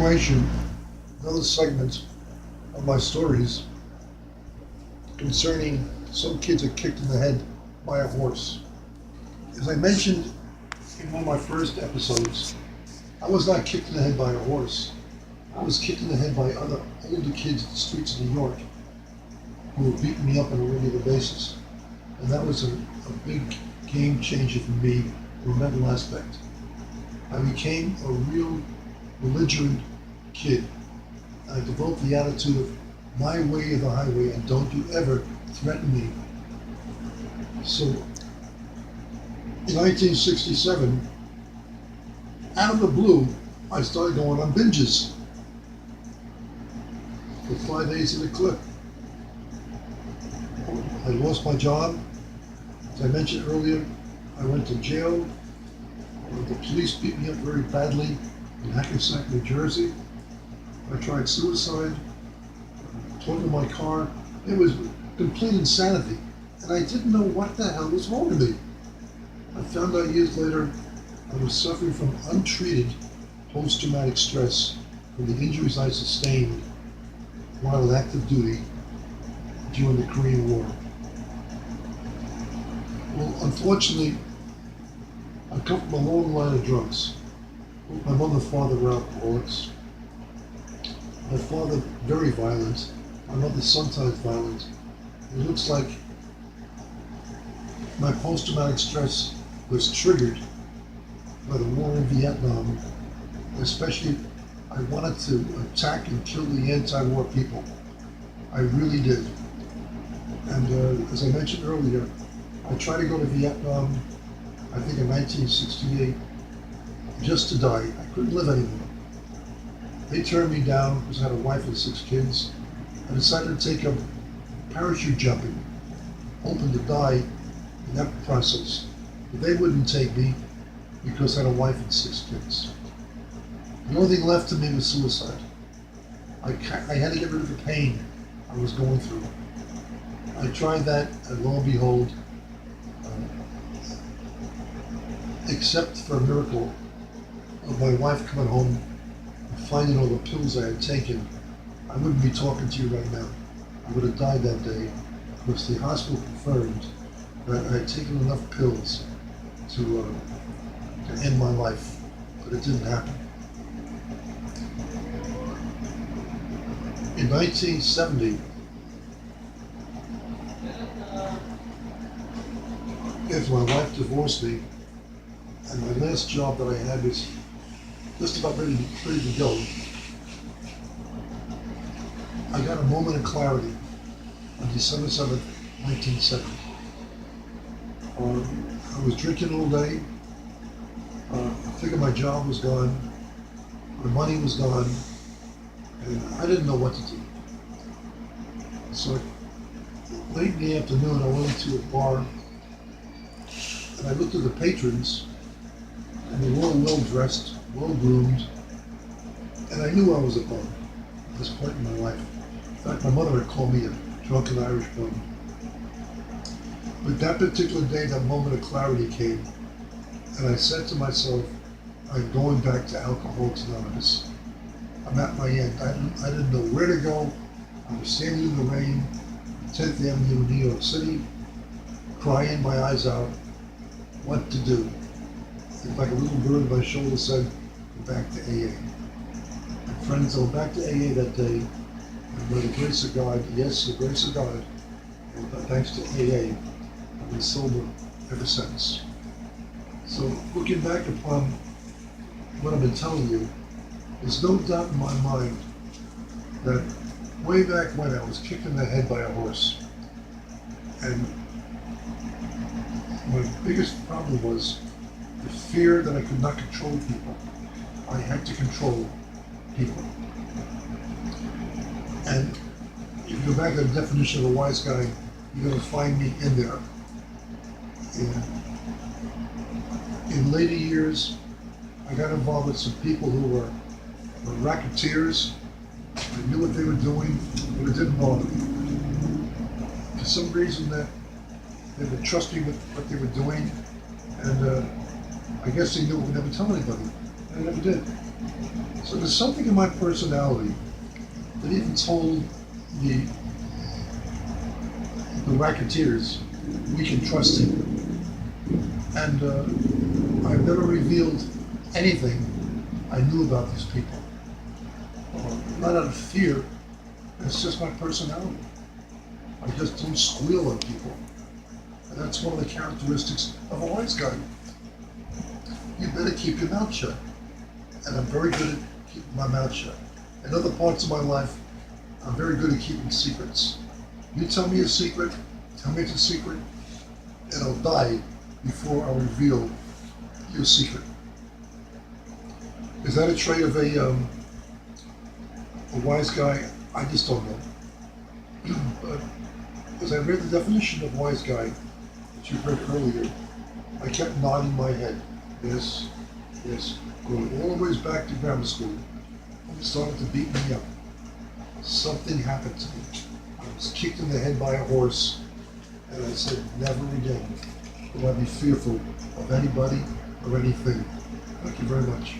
continuation, another segment of my stories concerning some kids that kicked in the head by a horse. As I mentioned in one of my first episodes, I was not kicked in the head by a horse. I was kicked in the head by other older kids in the streets of New York who were beating me up on a regular basis. And that was a big game changer for me from a mental aspect. I became a real belligerent kid. I developed the attitude of my way or the highway, and don't you ever threaten me. So in 1967, out of the blue, I started going on binges for 5 days at a clip. I lost my job. As I mentioned earlier, I went to jail. The police beat me up very badly in Hackensack, New Jersey. I tried suicide, totaled my car. It was complete insanity, and I didn't know what the hell was wrong with me. I found out years later I was suffering from untreated post-traumatic stress from the injuries I sustained while on active duty during the Korean War. Well, unfortunately, I come from a long line of drunks. My mother and father were alcoholics. My father, very violent. My mother, sometimes violent. It looks like my post-traumatic stress was triggered by the war in Vietnam. Especially, I wanted to attack and kill the anti-war people. I really did. And as I mentioned earlier, I tried to go to Vietnam, I think in 1968, just to die. I couldn't live anymore. They turned me down because I had a wife and 6 kids. I decided to take up parachute jumping, hoping to die in that process. But they wouldn't take me because I had a wife and 6 kids. The only thing left to me was suicide. I had to get rid of the pain I was going through. I tried that, and lo and behold, except for a miracle of my wife coming home and finding all the pills I had taken, I wouldn't be talking to you right now. I would have died that day because the hospital confirmed that I had taken enough pills to end my life, but it didn't happen. In 1970, after my wife divorced me, and my last job that I had was just about ready to go, I got a moment of clarity on December 7th, 1970. I was drinking all day. I figured my job was gone, my money was gone, and I didn't know what to do. So late in the afternoon, I went into a bar, and I looked at the patrons, and they were all well-dressed, well-groomed, and I knew I was a bum at this point in my life. In fact, my mother had called me a drunken Irish bum. But that particular day, that moment of clarity came, and I said to myself, I'm going back to Alcoholics Anonymous. I'm at my end. I didn't know where to go. I was standing in the rain, 10th Avenue in New York City, crying my eyes out, what to do. And like a little bird on my shoulder said, go back to AA. And friends, I went back to AA that day, and by the grace of God, yes, the grace of God, and thanks to AA, I've been sober ever since. So looking back upon what I've been telling you, there's no doubt in my mind that way back when I was kicked in the head by a horse. And my biggest problem was the fear that I could not control people. I had to control people. And if you go back to the definition of a wise guy, you're going to find me in there. In later years, I got involved with some people who were racketeers. I knew what they were doing, but it didn't bother me. For some reason, that they would trust me with what they were doing, and I guess they knew I would never tell anybody, and I never did. So there's something in my personality that even told the racketeers, we can trust him. And I've never revealed anything I knew about these people. Not out of fear, it's just my personality. I just don't squeal on people. And that's one of the characteristics of a wise guy. You better keep your mouth shut. And I'm very good at keeping my mouth shut. In other parts of my life, I'm very good at keeping secrets. You tell me a secret, tell me it's a secret, and I'll die before I'll reveal your secret. Is that a trait of a wise guy? I just don't know. But as I read the definition of wise guy that you read earlier, I kept nodding my head. Yes, yes. Going all the ways back to grammar school, and it started to beat me up. Something happened to me. I was kicked in the head by a horse, and I said, never again will I be fearful of anybody or anything. Thank you very much.